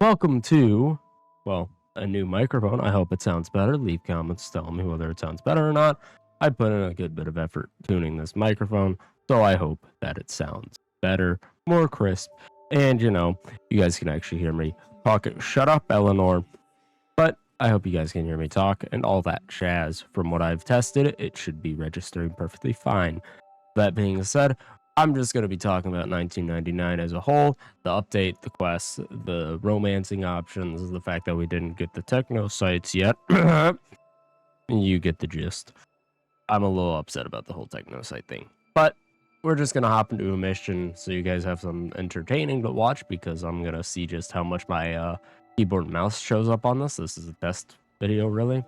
welcome to, well, a new microphone. I hope it sounds better. Leave comments telling me whether it sounds better or not. I put in a good bit of effort tuning this microphone, so I hope that it sounds better, more crisp, and you guys can actually hear me talk. Shut up, Eleanor. But I hope you guys can hear me talk and all that jazz. From what I've tested, it should be registering perfectly fine. That being said, I'm just going to be talking about 1999 as a whole, the update, the quests, the romancing options, the fact that we didn't get the techno sites yet. You get the gist. I'm a little upset about the whole techno site thing, but we're just going to hop into a mission so you guys have some entertaining to watch, because I'm going to see just how much my keyboard and mouse shows up on this. This is a test video, really.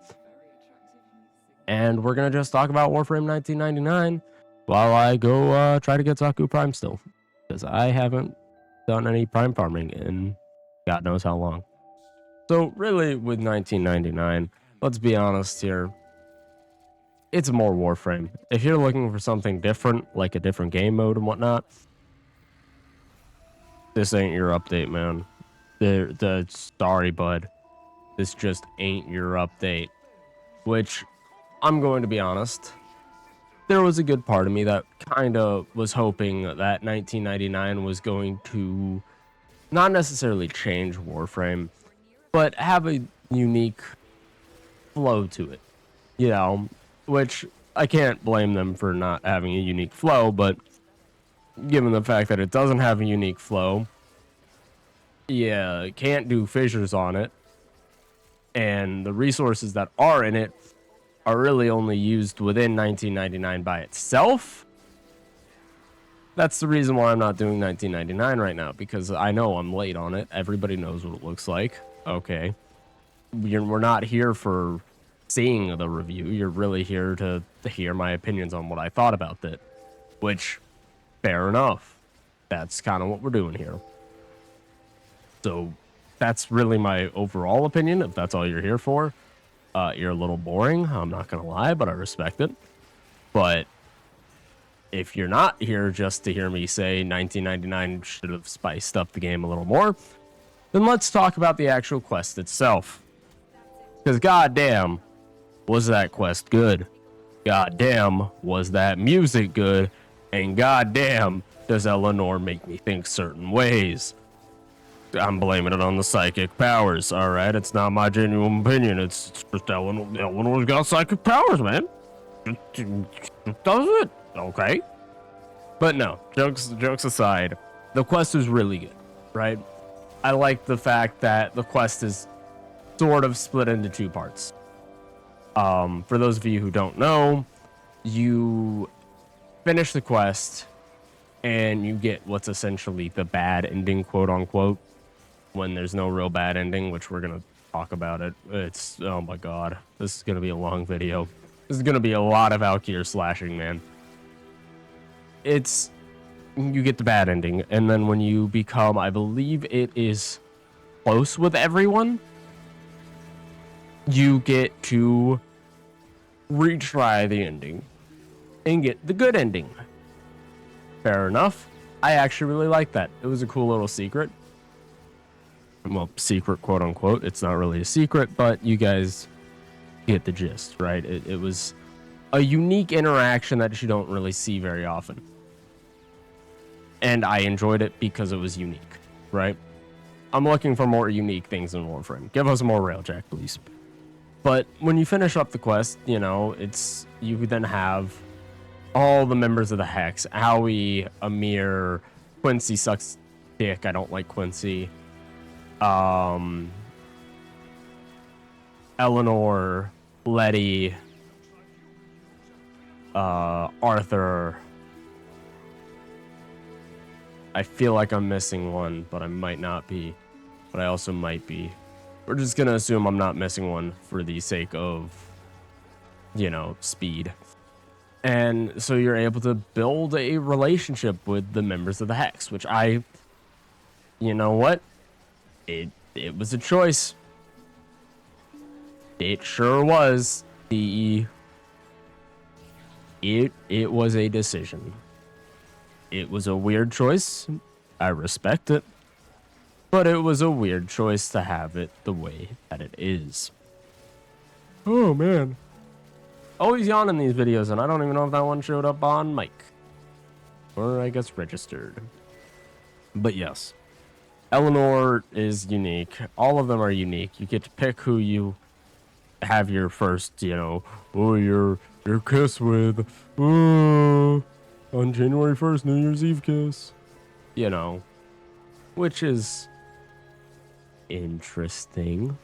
And we're going to just talk about Warframe 1999 while I go try to get Zaku Prime still, because I haven't done any Prime farming in God knows how long. So really, with 1999, let's be honest here, it's more Warframe. If you're looking for something different, like a different game mode and whatnot, this ain't your update, man. Sorry, bud. This just ain't your update. Which, I'm going to be honest, there was a good part of me that kind of was hoping that 1999 was going to not necessarily change Warframe, but have a unique flow to it, which I can't blame them for not having a unique flow, but given the fact that it doesn't have a unique flow, it can't do fissures on it, and the resources that are in it are really only used within 1999 by itself. That's the reason why I'm not doing 1999 right now, because I know I'm late on it. Everybody knows what it looks like. Okay. We're not here for seeing the review. You're really here to hear my opinions on what I thought about it, which, fair enough. That's kind of what we're doing here. So that's really my overall opinion, if that's all you're here for. You're a little boring, I'm not gonna lie, but I respect it. But if you're not here just to hear me say 1999 should have spiced up the game a little more, then let's talk about the actual quest itself. Because goddamn, was that quest good? Goddamn, was that music good? And goddamn, does Eleanor make me think certain ways? I'm blaming it on the psychic powers, alright? It's not my genuine opinion. It's just Eleanor's got psychic powers, man. Just does it. Okay. But no, jokes aside, the quest is really good, right? I like the fact that the quest is sort of split into two parts. For those of you who don't know, you finish the quest and you get what's essentially the bad ending, quote unquote, when there's no real bad ending, which we're gonna talk about it. It's, oh my god, this is gonna be a long video. This is gonna be a lot of Valkyr slashing, man. You get the bad ending, and then when you become, I believe it is close with everyone, you get to retry the ending and get the good ending. Fair enough. I actually really like that. It was a cool little secret. Well, secret, quote unquote. It's not really a secret, but you guys get the gist, right? It was a unique interaction that you don't really see very often. And I enjoyed it because it was unique, right? I'm looking for more unique things in Warframe. Give us more Railjack, please. But when you finish up the quest, you then have all the members of the Hex. Howie, Amir, Quincy sucks dick. I don't like Quincy. Eleanor, Letty, Arthur. I feel like I'm missing one, but I might not be. But I also might be. We're just gonna assume I'm not missing one for the sake of, speed. And so you're able to build a relationship with the members of the Hex, which you know what? It was a choice. It sure was. It was a decision. It was a weird choice. I respect it. But it was a weird choice to have it the way that it is. Oh, man. Always yawn in these videos, and I don't even know if that one showed up on mic. Or I guess registered. But yes. Eleanor is unique. All of them are unique. You get to pick who you have your first, your kiss with. Ooh, on January 1st, New Year's Eve kiss. Which is interesting.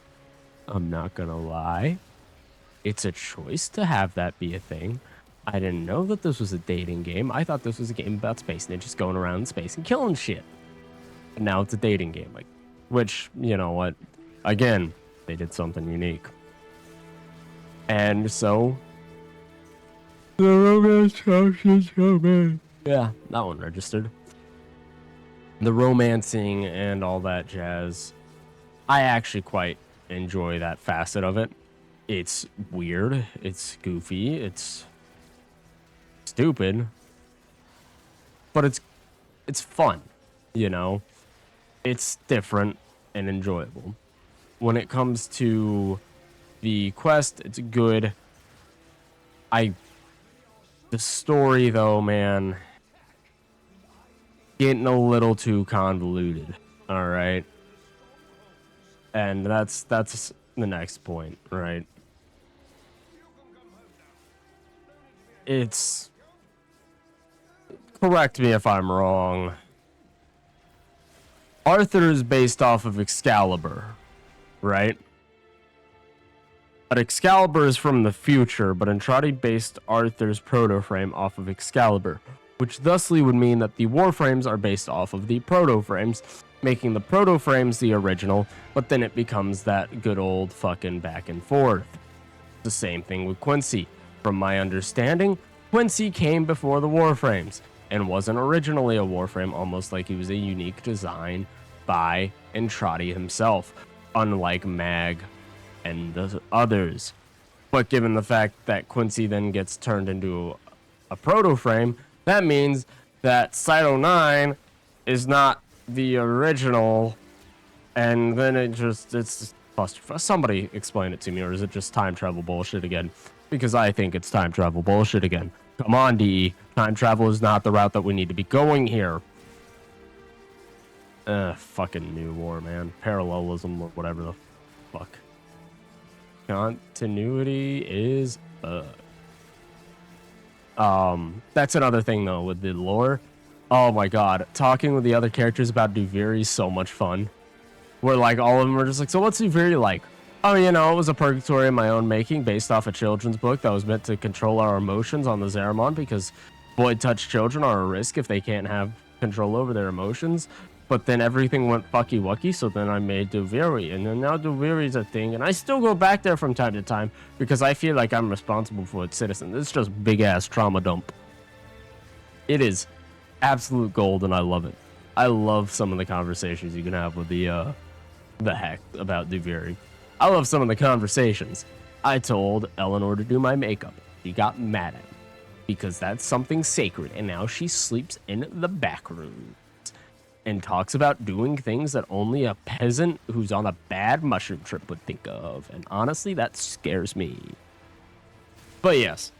I'm not gonna lie. It's a choice to have that be a thing. I didn't know that this was a dating game. I thought this was a game about space ninjas going around in space and killing shit. And now it's a dating game, which, you know what? Again, they did something unique. And so the romance house is coming. Yeah, that one registered. The romancing and all that jazz. I actually quite enjoy that facet of it. It's weird, it's goofy, it's stupid, but it's fun, It's different and enjoyable. When it comes to the quest, it's good. The story though, man, getting a little too convoluted. All right. And that's the next point, right? It's, correct me if I'm wrong, Arthur is based off of Excalibur, right? But Excalibur is from the future, but Andrade based Arthur's proto-frame off of Excalibur, which thusly would mean that the Warframes are based off of the proto-frames, making the proto-frames the original, but then it becomes that good old fucking back and forth. The same thing with Quincy. From my understanding, Quincy came before the Warframes and wasn't originally a Warframe, almost like he was a unique design by Andrade himself, unlike Mag and the others. But given the fact that Quincy then gets turned into a proto-frame, that means that Cyto 9 is not the original, and then it's clusterfuck. Somebody explain it to me, or is it just time travel bullshit again? Because I think it's time travel bullshit again. Come on, DE. Time travel is not the route that we need to be going here. Fucking new war, man. Parallelism or whatever the fuck. Continuity is that's another thing though with the lore. Oh my god, talking with the other characters about Duvery is so much fun. Where like all of them are just like, so what's Duvery like? Oh, it was a purgatory of my own making based off a children's book that was meant to control our emotions on the Zeramon, because void-touch children are a risk if they can't have control over their emotions. But then everything went fucky-wucky, so then I made Duvery, and then now Duvery's a thing, and I still go back there from time to time because I feel like I'm responsible for its citizens. It's just big-ass trauma dump. It is absolute gold, and I love it. I love some of the conversations you can have with the heck about Duvery. I love some of the conversations. I told Eleanor to do my makeup. She got mad at me because that's something sacred, and now she sleeps in the back room and talks about doing things that only a peasant who's on a bad mushroom trip would think of. And honestly, that scares me. But yes,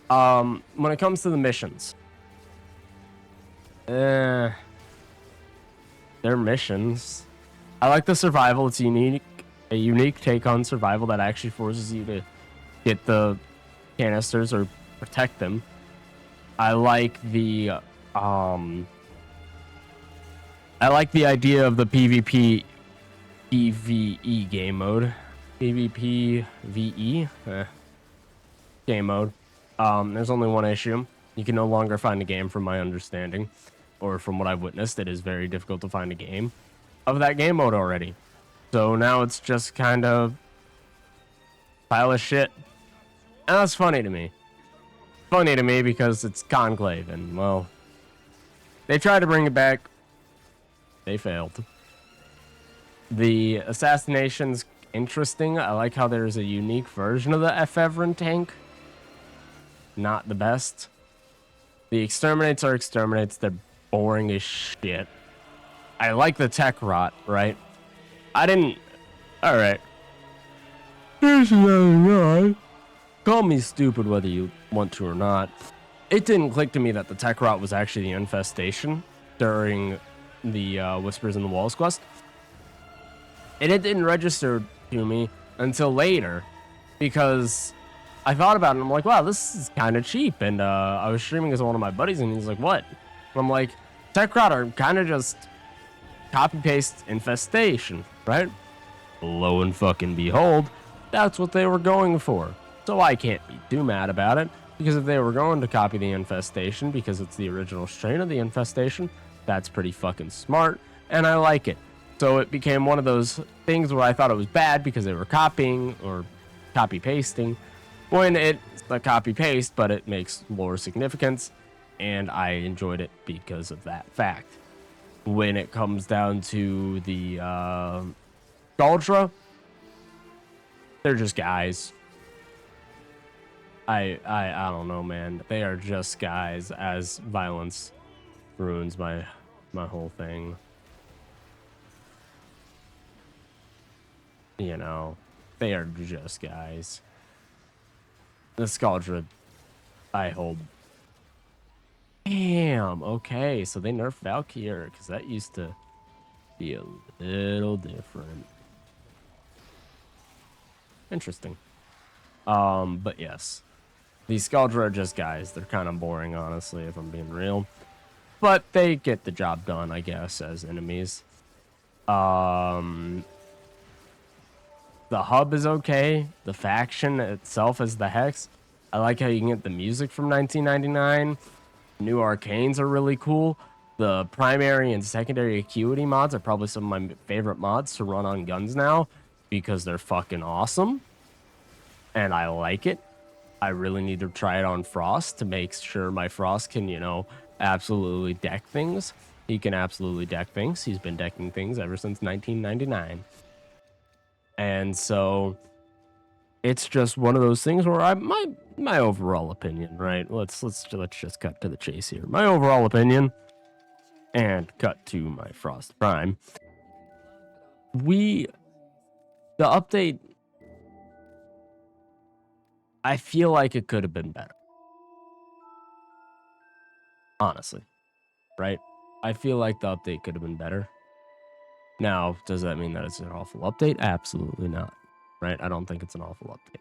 when it comes to the missions, they're missions. I like the survival. It's a unique take on survival that actually forces you to get the canisters or protect them. I like the idea of the PvP PvE game mode. PvP VE game mode. There's only one issue. You can no longer find a game, from my understanding, or from what I've witnessed. It is very difficult to find a game of that game mode already. So now it's just kind of pile of shit. And that's funny to me. Funny to me because it's Conclave, and well, they tried to bring it back. They failed. The assassination's interesting. I like how there's a unique version of the Ephevran tank. Not the best. The exterminates are exterminates. They're boring as shit. I like the tech rot, right? I didn't. All right. Call me stupid whether you want to or not. It didn't click to me that the tech rot was actually the infestation during the Whispers in the Walls quest. And it didn't register to me until later, because I thought about it and I'm like, wow, this is kind of cheap. And I was streaming as one of my buddies and he's like, what? And I'm like, tech rot are kind of just copy paste infestation, right? Lo and fucking behold, that's what they were going for. So I can't be too mad about it, because if they were going to copy the infestation because it's the original strain of the infestation, that's pretty fucking smart, and I like it. So it became one of those things where I thought it was bad because they were copying or copy pasting, when it's a copy paste, but it makes lore significance, and I enjoyed it because of that fact. When it comes down to the Galdra, they're just guys. I don't know, man. They are just guys, as violence ruins my whole thing. You know, they are just guys. The Scaldra, I hold. Damn, okay, so they nerfed Valkyrie, because that used to be a little different. Interesting. But yes. These Scaldra are just guys. They're kind of boring, honestly, if I'm being real. But they get the job done, I guess, as enemies. The hub is okay. The faction itself is the Hex. I like how you can get the music from 1999. New arcanes are really cool. The primary and secondary acuity mods are probably some of my favorite mods to run on guns now, because they're fucking awesome. And I like it. I really need to try it on Frost to make sure my Frost can, you know, absolutely deck things. He can absolutely deck things. He's been decking things ever since 1999. And so it's just one of those things where my overall opinion, right? Let's just cut to the chase here. My overall opinion, and cut to my Frost Prime. The update, I feel like it could have been better. Honestly, right? I feel like the update could have been better. Now, does that mean that it's an awful update? Absolutely not, right? I don't think it's an awful update.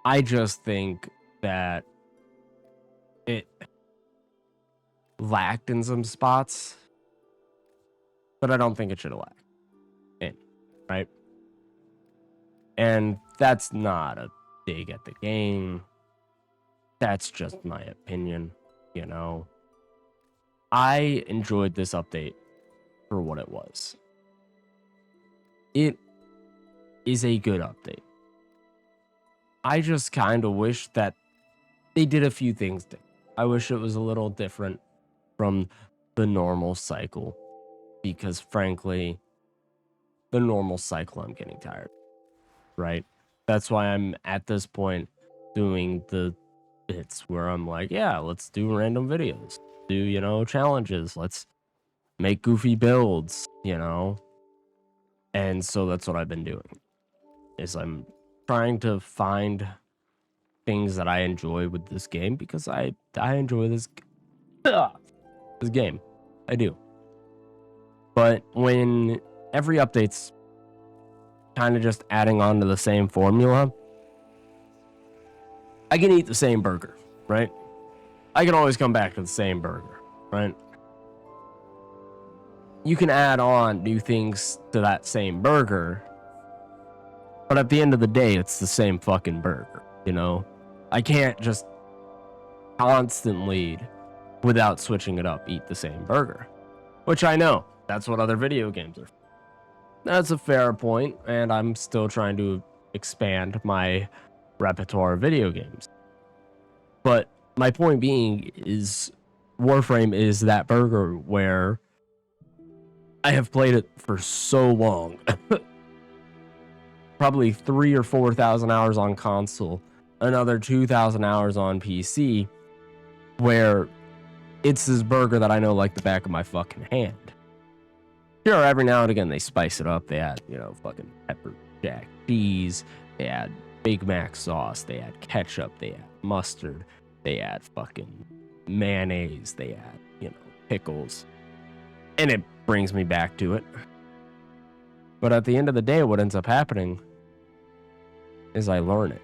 I just think that it lacked in some spots, but I don't think it should have lacked in, right? And that's not a dig at the game. That's just my opinion, you know. I enjoyed this update for what it was. It is a good update. I just kind of wish that they did a few things different. I wish it was a little different from the normal cycle, because frankly, the normal cycle I'm getting tired, right? That's why I'm at this point doing the bits where I'm like, yeah, let's do random videos, do, you know, challenges, let's make goofy builds, you know. And so that's what I've been doing, is I'm trying to find things that I enjoy with this game, because I enjoy this game. I do. But when every update's kind of just adding on to the same formula, I can eat the same burger, right? I can always come back to the same burger, right? You can add on new things to that same burger, but at the end of the day, it's the same fucking burger, you know? I can't just constantly, without switching it up, eat the same burger. Which I know, that's what other video games are. That's a fair point, and I'm still trying to expand my repertoire of video games. But my point being is, Warframe is that burger where I have played it for so long. Probably 3,000 or 4,000 hours on console, another 2,000 hours on PC, where It's this burger that I know like the back of my fucking hand. Sure, every now and again they spice it up. They add, fucking pepper jack cheese. They add Big Mac sauce. They add ketchup. They add mustard. They add fucking mayonnaise. They add, pickles. And it brings me back to it. But at the end of the day, what ends up happening is I learn it.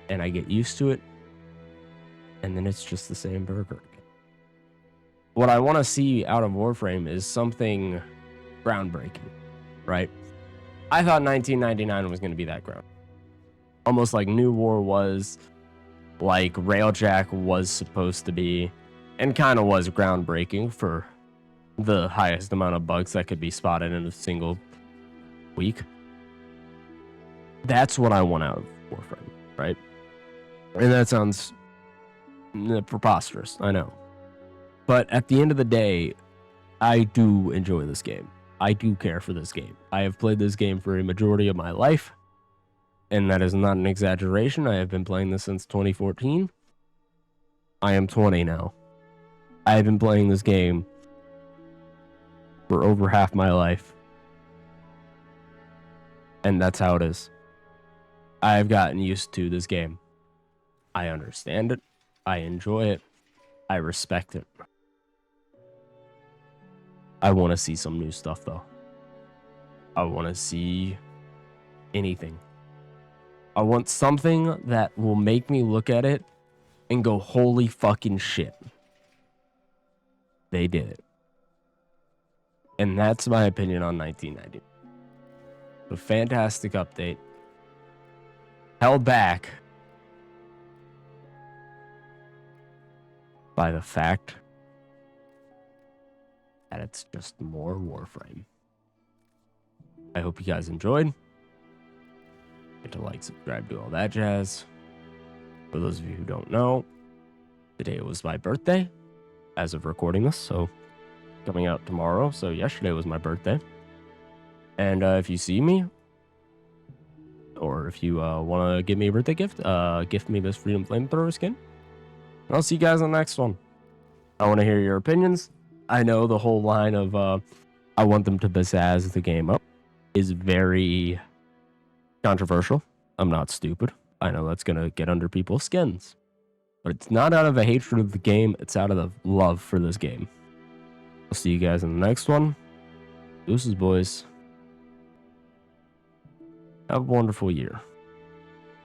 And I get used to it. And then it's just the same burger again. What I want to see out of Warframe is something groundbreaking, right? I thought 1999 was going to be that ground. Almost like New War was, like Railjack was supposed to be, and kind of was groundbreaking for the highest amount of bugs that could be spotted in a single week. That's what I want out of Warframe, right? And that sounds preposterous, I know. But at the end of the day, I do enjoy this game. I do care for this game. I have played this game for a majority of my life, and that is not an exaggeration. I have been playing this since 2014. I am 20 now. I have been playing this game for over half my life. And that's how it is. I have gotten used to this game. I understand it. I enjoy it. I respect it. I want to see some new stuff, though. I want to see anything. I want something that will make me look at it and go, holy fucking shit. They did it. And that's my opinion on 1990. A fantastic update. Held back by the fact that it's just more Warframe. I hope you guys enjoyed. Hit to like, subscribe, do all that jazz. For those of you who don't know, today was my birthday as of recording this, so coming out tomorrow. So yesterday was my birthday. And if you see me, or if you want to give me a birthday gift, gift me this Freedom Flamethrower skin. And I'll see you guys on the next one. I want to hear your opinions. I know the whole line of I want them to pizzazz the game up is very controversial. I'm not stupid. I know that's going to get under people's skins. But it's not out of a hatred of the game. It's out of the love for this game. I'll see you guys in the next one. Deuces, boys. Have a wonderful year.